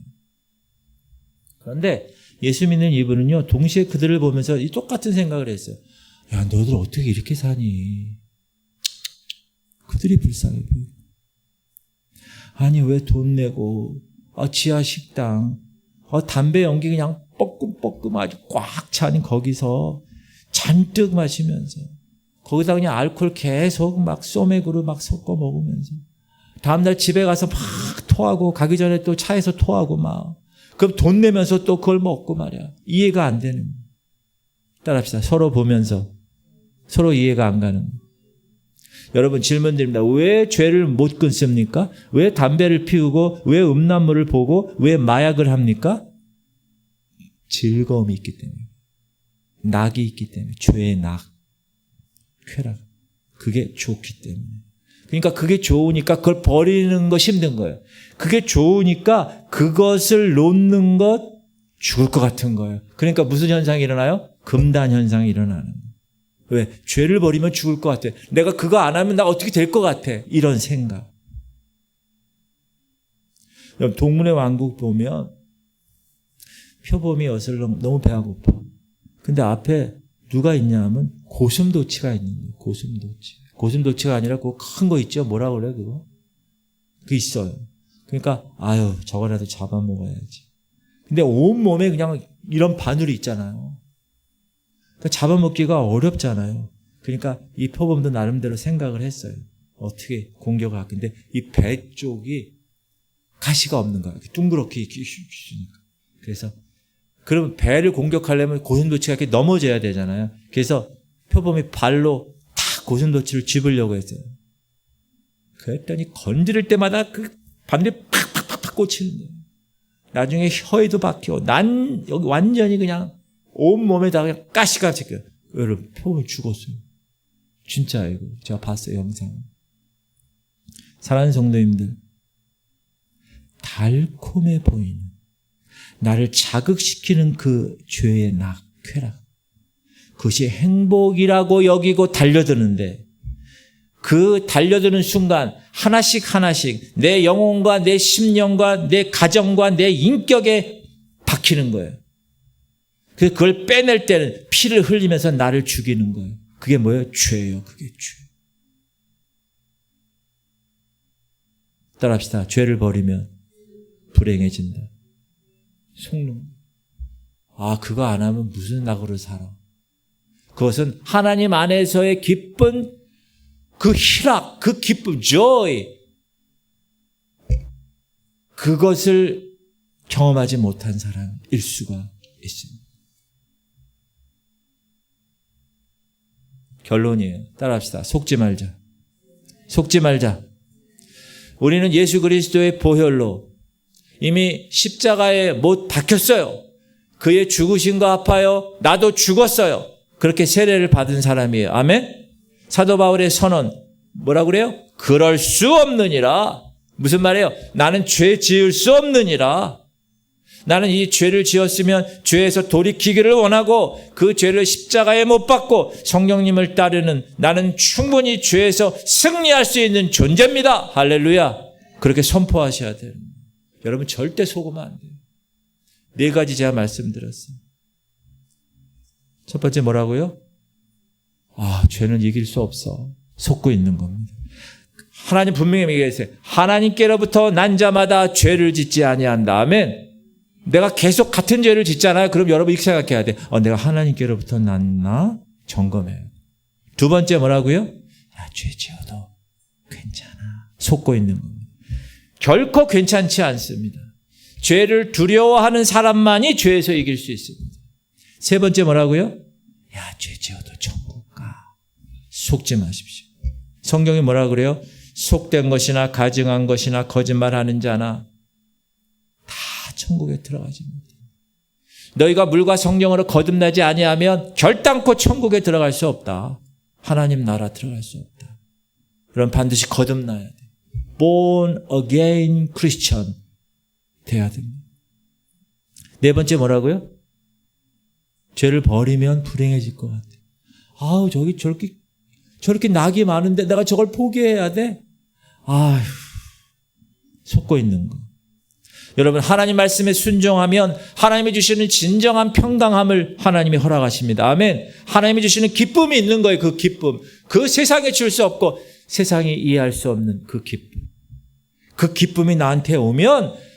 그런데 예수 믿는 이분은요, 동시에 그들을 보면서 이 똑같은 생각을 했어요. 야, 너들 어떻게 이렇게 사니? 그들이 불쌍해 보여. 아니, 왜 돈 내고, 지하 식당, 담배 연기 그냥 뻐끔뻐끔 아주 꽉 차니 거기서 잔뜩 마시면서, 거기다 그냥 알코올 계속 막 소맥으로 막 섞어 먹으면서, 다음날 집에 가서 막 토하고, 가기 전에 또 차에서 토하고 막, 그럼 돈 내면서 또 그걸 먹고 말이야. 이해가 안 되는 거예요. 따라합시다. 서로 보면서 서로 이해가 안 가는 거예요. 여러분 질문 드립니다. 왜 죄를 못 끊습니까? 왜 담배를 피우고 왜 음란물을 보고 왜 마약을 합니까? 즐거움이 있기 때문에. 낙이 있기 때문에. 죄의 낙. 쾌락. 그게 좋기 때문에. 그러니까 그게 좋으니까 그걸 버리는 것이 힘든 거예요. 그게 좋으니까 그것을 놓는 것 죽을 것 같은 거예요. 그러니까 무슨 현상이 일어나요? 금단 현상이 일어나는 거예요. 왜? 죄를 버리면 죽을 것 같아. 내가 그거 안 하면 나 어떻게 될 것 같아. 이런 생각. 동문의 왕국 보면 표범이 어슬렁 너무 배가 고파. 근데 앞에 누가 있냐 하면 고슴도치가 있는 거예요. 고슴도치. 고슴도치가 아니라 그거 큰 거 있죠? 뭐라 그래 그거? 그거 있어요. 그러니까 저거라도 잡아먹어야지. 근데 온몸에 그냥 이런 바늘이 있잖아요. 그러니까 잡아먹기가 어렵잖아요. 그러니까 이 표범도 나름대로 생각을 했어요. 어떻게 공격을 할까. 근데 이 배 쪽이 가시가 없는 거야. 둥그렇게 있으니까. 그래서 그러면 배를 공격하려면 고슴도치가 이렇게 넘어져야 되잖아요. 그래서 표범이 발로 탁 고슴도치를 짚으려고 했어요. 그랬더니 건드릴 때마다 그 바늘이 팍팍팍팍 꽂히는 거예요. 나중에 혀에도 박혀. 여기 완전히 그냥 온몸에다 그냥 가시가 찍혀요. 여러분, 표범이 죽었어요. 진짜 이거. 제가 봤어요, 영상. 사랑하는 성도님들. 달콤해 보이는, 나를 자극시키는 그 죄의 낙, 쾌락. 그것이 행복이라고 여기고 달려드는데, 그 달려드는 순간 하나씩 내 영혼과 내 심령과 내 가정과 내 인격에 박히는 거예요. 그걸 빼낼 때는 피를 흘리면서 나를 죽이는 거예요. 그게 뭐예요? 죄예요. 그게 죄. 따라합시다. 죄를 버리면 불행해진다. 속는. 그거 안 하면 무슨 낙으로 살아. 그것은 하나님 안에서의 기쁜 그 희락, 그 기쁨, joy, 그것을 경험하지 못한 사람일 수가 있습니다. 결론이에요. 따라합시다. 속지 말자. 속지 말자. 우리는 예수 그리스도의 보혈로 이미 십자가에 못 박혔어요. 그의 죽으심과 합하여 나도 죽었어요. 그렇게 세례를 받은 사람이에요. 아멘? 사도 바울의 선언 뭐라고 그래요? 그럴 수 없느니라. 무슨 말이에요? 나는 죄 지을 수 없느니라. 나는 이 죄를 지었으면 죄에서 돌이키기를 원하고 그 죄를 십자가에 못 박고 성령님을 따르는 나는 충분히 죄에서 승리할 수 있는 존재입니다. 할렐루야. 그렇게 선포하셔야 돼요. 여러분 절대 속으면 안 돼요. 4가지 제가 말씀드렸어요. 첫 번째 뭐라고요? 죄는 이길 수 없어. 속고 있는 겁니다. 하나님 분명히 얘기했어요. 하나님께로부터 난 자마다 죄를 짓지 아니한다. 아멘. 내가 계속 같은 죄를 짓잖아요. 그럼 여러분 이렇게 생각해야 돼. 내가 하나님께로부터 났나? 점검해요. 두 번째 뭐라고요? 죄 지어도 괜찮아. 속고 있는 겁니다. 결코 괜찮지 않습니다. 죄를 두려워하는 사람만이 죄에서 이길 수 있습니다. 세 번째 뭐라고요? 죄 지어도 천국 가. 속지 마십시오. 성경이 뭐라 그래요? 속된 것이나 가증한 것이나 거짓말하는 자나 다 천국에 들어가지 못해. 너희가 물과 성령으로 거듭나지 아니하면 결단코 천국에 들어갈 수 없다. 하나님 나라 들어갈 수 없다. 그럼 반드시 거듭나야 돼. Born again Christian 돼야 됩니다. 네 번째 뭐라고요? 죄를 버리면 불행해질 것 같아. 저기 저렇게 낙이 많은데 내가 저걸 포기해야 돼? 속고 있는 거. 여러분 하나님 말씀에 순종하면 하나님이 주시는 진정한 평강함을 하나님이 허락하십니다. 아멘. 하나님이 주시는 기쁨이 있는 거예요. 그 기쁨. 그 세상에 줄 수 없고 세상이 이해할 수 없는 그 기쁨. 그 기쁨이 나한테 오면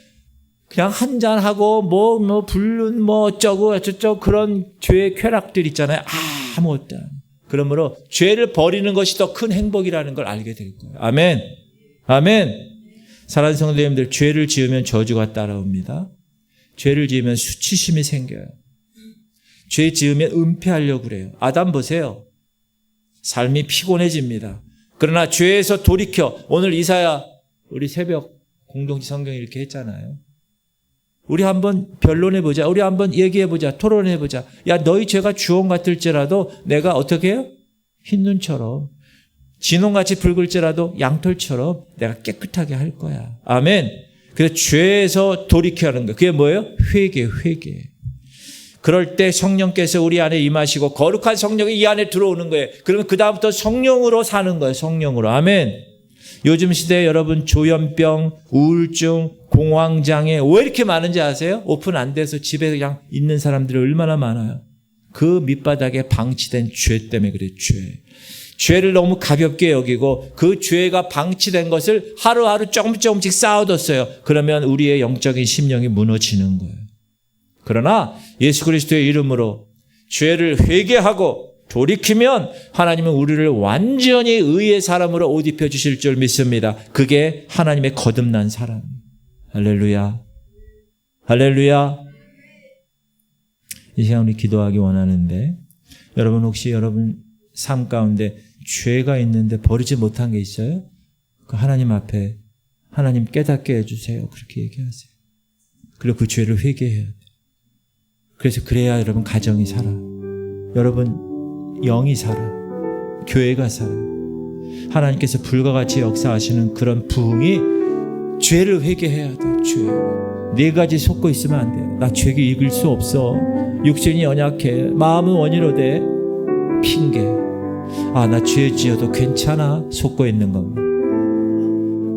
그냥 한잔하고 불륜 어쩌고 저쩌고 그런 죄의 쾌락들 있잖아요. 아무것도 안 해요. 그러므로 죄를 버리는 것이 더 큰 행복이라는 걸 알게 될 거예요. 아멘. 아멘. 사랑하는 성도님들, 죄를 지으면 저주가 따라옵니다. 죄를 지으면 수치심이 생겨요. 죄 지으면 은폐하려고 그래요. 아담 보세요. 삶이 피곤해집니다. 그러나 죄에서 돌이켜 오늘 이사야 우리 새벽 공동체 성경 이렇게 했잖아요. 우리 한번 변론해보자. 우리 한번 얘기해보자. 토론해보자. 너희 죄가 주홍 같을지라도 내가 어떻게 해요? 흰눈처럼 진홍같이 붉을지라도 양털처럼 내가 깨끗하게 할 거야. 아멘. 그래서 죄에서 돌이켜야 하는 거예요. 그게 뭐예요? 회개. 그럴 때 성령께서 우리 안에 임하시고 거룩한 성령이 이 안에 들어오는 거예요. 그러면 그 다음부터 성령으로 사는 거예요. 성령으로. 아멘. 요즘 시대에 여러분 조현병, 우울증, 공황장애 왜 이렇게 많은지 아세요? 오픈 안 돼서 집에 그냥 있는 사람들이 얼마나 많아요. 그 밑바닥에 방치된 죄 때문에 그래요. 죄를 너무 가볍게 여기고 그 죄가 방치된 것을 하루하루 조금씩 쌓아뒀어요. 그러면 우리의 영적인 심령이 무너지는 거예요. 그러나 예수 그리스도의 이름으로 죄를 회개하고 돌이키면 하나님은 우리를 완전히 의의 사람으로 옷 입혀주실 줄 믿습니다. 그게 하나님의 거듭난 사람. 할렐루야. 할렐루야. 이 시간 우리 기도하기 원하는데 여러분 혹시 여러분 삶 가운데 죄가 있는데 버리지 못한 게 있어요? 그 하나님 앞에 하나님 깨닫게 해주세요. 그렇게 얘기하세요. 그리고 그 죄를 회개해야 돼요. 그래서 그래야 여러분 가정이 살아. 여러분 영이 살아. 교회가 살아. 하나님께서 불과 같이 역사하시는 그런 부흥이 죄를 회개해야 돼. 죄. 4가지 속고 있으면 안 돼요. 나 죄를 이길 수 없어. 육신이 연약해. 마음은 원이로되 핑계. 나 죄 지어도 괜찮아. 속고 있는 겁니다.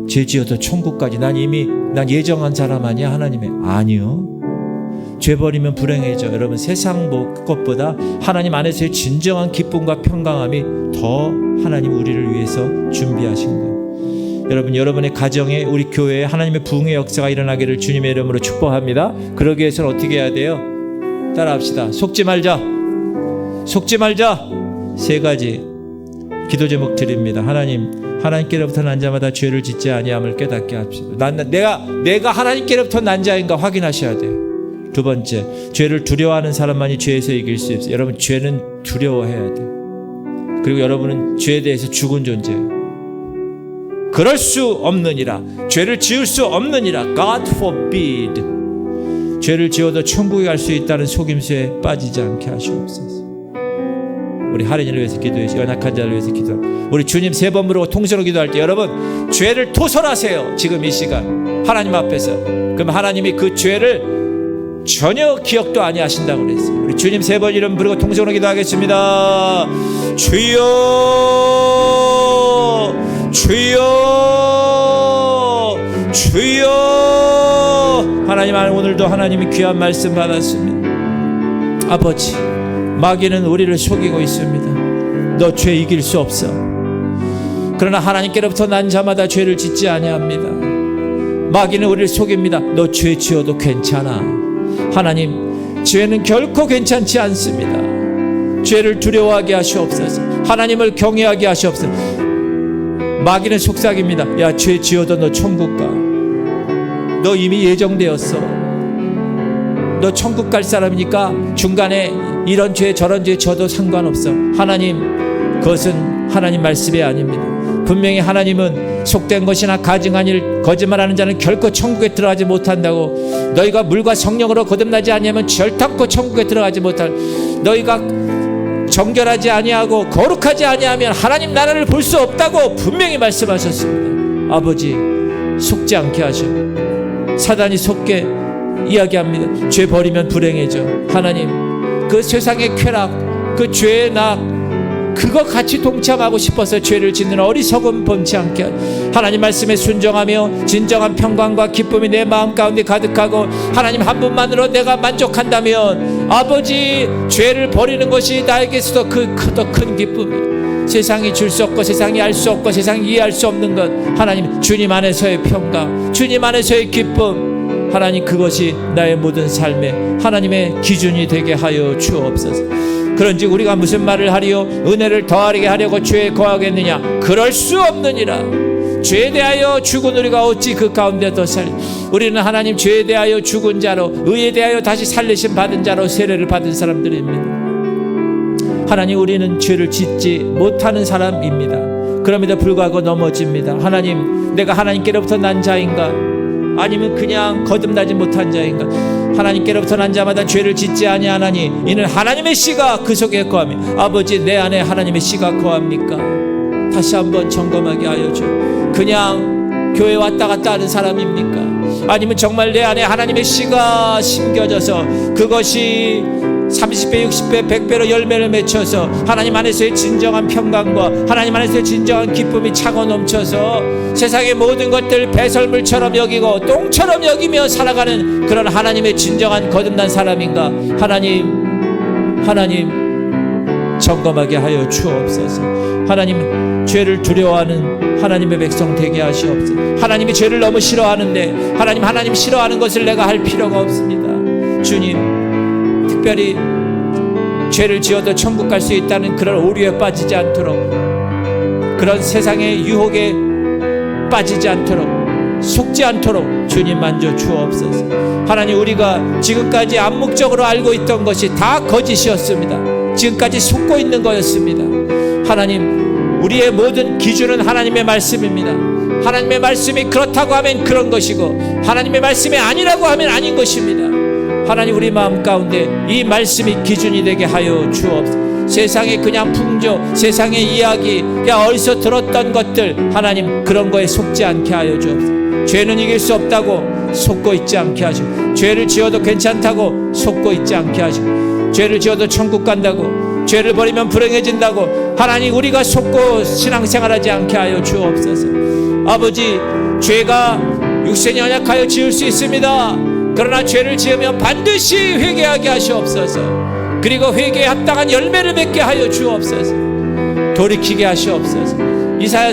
죄 지어도 천국까지. 난 예정한 사람 아니야. 하나님의. 아니요. 죄 버리면 불행해져. 여러분 세상 것보다 하나님 안에서의 진정한 기쁨과 평강함이 더 하나님 우리를 위해서 준비하신 거예요. 여러분 여러분의 가정에 우리 교회에 하나님의 부흥의 역사가 일어나기를 주님의 이름으로 축복합니다. 그러기 위해서는 어떻게 해야 돼요? 따라합시다. 속지 말자. 속지 말자. 세 가지 기도 제목 드립니다. 하나님께로부터 난 자마다 죄를 짓지 아니함을 깨닫게 합시다. 내가 하나님께로부터 난 자인가 확인하셔야 돼요. 두 번째, 죄를 두려워하는 사람만이 죄에서 이길 수 있어요. 여러분, 죄는 두려워해야 돼요. 그리고 여러분은 죄에 대해서 죽은 존재예요. 그럴 수 없느니라. 죄를 지을 수 없느니라. God forbid. 죄를 지어도 천국에 갈 수 있다는 속임수에 빠지지 않게 하시옵소서. 우리 할인을 위해서 기도해서 연약한 자를 위해서 기도합니다. 우리 주님 세 번 부르고 통째로 기도할 때 여러분 죄를 토설하세요. 지금 이 시간 하나님 앞에서. 그럼 하나님이 그 죄를 전혀 기억도 아니하신다고 그랬어요. 우리 주님 세 번 이름 부르고 통째로 기도하겠습니다. 주여 주여 주여. 하나님, 오늘도 하나님이 귀한 말씀 받았습니다. 아버지, 마귀는 우리를 속이고 있습니다. 너 죄 이길 수 없어. 그러나 하나님께로부터 난 자마다 죄를 짓지 아니합니다. 마귀는 우리를 속입니다. 너 죄 지어도 괜찮아. 하나님, 죄는 결코 괜찮지 않습니다. 죄를 두려워하게 하시옵소서. 하나님을 경외하게 하시옵소서. 마귀는 속삭입니다. 야, 죄 지어도 너 천국 가. 너 이미 예정되었어. 너 천국 갈 사람이니까 중간에 이런 죄 저런 죄 져도 상관없어. 하나님, 그것은 하나님 말씀이 아닙니다. 분명히 하나님은 속된 것이나 가증한 일 거짓말하는 자는 결코 천국에 들어가지 못한다고. 너희가 물과 성령으로 거듭나지 아니하면 결단코 천국에 들어가지 못할. 너희가 정결하지 아니하고 거룩하지 아니하면 하나님 나라를 볼 수 없다고 분명히 말씀하셨습니다. 아버지, 속지 않게 하셔. 사단이 속게 이야기합니다. 죄 버리면 불행해져. 하나님, 그 세상의 쾌락, 그 죄의 낙, 그거 같이 동참하고 싶어서 죄를 짓는 어리석음 범치 않게 하나님 말씀에 순종하며 진정한 평강과 기쁨이 내 마음 가운데 가득하고 하나님 한 분만으로 내가 만족한다면 아버지, 죄를 버리는 것이 나에게서 더 큰 기쁨이에요. 세상이 줄 수 없고 세상이 알 수 없고 세상이 이해할 수 없는 것, 하나님 주님 안에서의 평강, 주님 안에서의 기쁨, 하나님 그것이 나의 모든 삶의 하나님의 기준이 되게 하여 주옵소서. 그런즉 우리가 무슨 말을 하리요? 은혜를 더하게 하려고 죄에 거하겠느냐? 그럴 수 없느니라. 죄에 대하여 죽은 우리가 어찌 그 가운데 더 살? 우리는 하나님 죄에 대하여 죽은 자로, 의에 대하여 다시 살리심 받은 자로 세례를 받은 사람들입니다. 하나님, 우리는 죄를 짓지 못하는 사람입니다. 그럼에도 불구하고 넘어집니다. 하나님, 내가 하나님께로부터 난 자인가? 아니면 그냥 거듭나지 못한 자인가? 하나님께로부터 난 자마다 죄를 짓지 아니하나니 이는 하나님의 씨가 그 속에 거하며. 아버지, 내 안에 하나님의 씨가 거합니까? 다시 한번 점검하게 하여 줘. 그냥 교회 왔다 갔다 하는 사람입니까? 아니면 정말 내 안에 하나님의 씨가 심겨져서 그것이 30배, 60배, 100배로 열매를 맺혀서 하나님 안에서의 진정한 평강과 하나님 안에서의 진정한 기쁨이 차고 넘쳐서 세상의 모든 것들 배설물처럼 여기고 똥처럼 여기며 살아가는 그런 하나님의 진정한 거듭난 사람인가? 하나님 점검하게 하여 주옵소서. 하나님, 죄를 두려워하는 하나님의 백성 되게 하시옵소서. 하나님이 죄를 너무 싫어하는데 하나님 싫어하는 것을 내가 할 필요가 없습니다. 주님, 특별히 죄를 지어도 천국 갈 수 있다는 그런 오류에 빠지지 않도록, 그런 세상의 유혹에 빠지지 않도록, 속지 않도록 주님 만져 주옵소서. 하나님, 우리가 지금까지 암묵적으로 알고 있던 것이 다 거짓이었습니다. 지금까지 속고 있는 거였습니다. 하나님, 우리의 모든 기준은 하나님의 말씀입니다. 하나님의 말씀이 그렇다고 하면 그런 것이고 하나님의 말씀이 아니라고 하면 아닌 것입니다. 하나님, 우리 마음 가운데 이 말씀이 기준이 되게 하여 주옵소서. 세상의 그냥 풍조, 세상의 이야기, 그냥 어디서 들었던 것들, 하나님 그런 거에 속지 않게 하여 주옵소서. 죄는 이길 수 없다고 속고 있지 않게 하시고, 죄를 지어도 괜찮다고 속고 있지 않게 하시고, 죄를 지어도 천국 간다고, 죄를 버리면 불행해진다고 하나님 우리가 속고 신앙생활하지 않게 하여 주옵소서. 아버지, 죄가 육신이 연약하여 지을 수 있습니다. 그러나 죄를 지으면 반드시 회개하게 하시옵소서. 그리고 회개에 합당한 열매를 맺게 하여 주옵소서. 돌이키게 하시옵소서. 이사야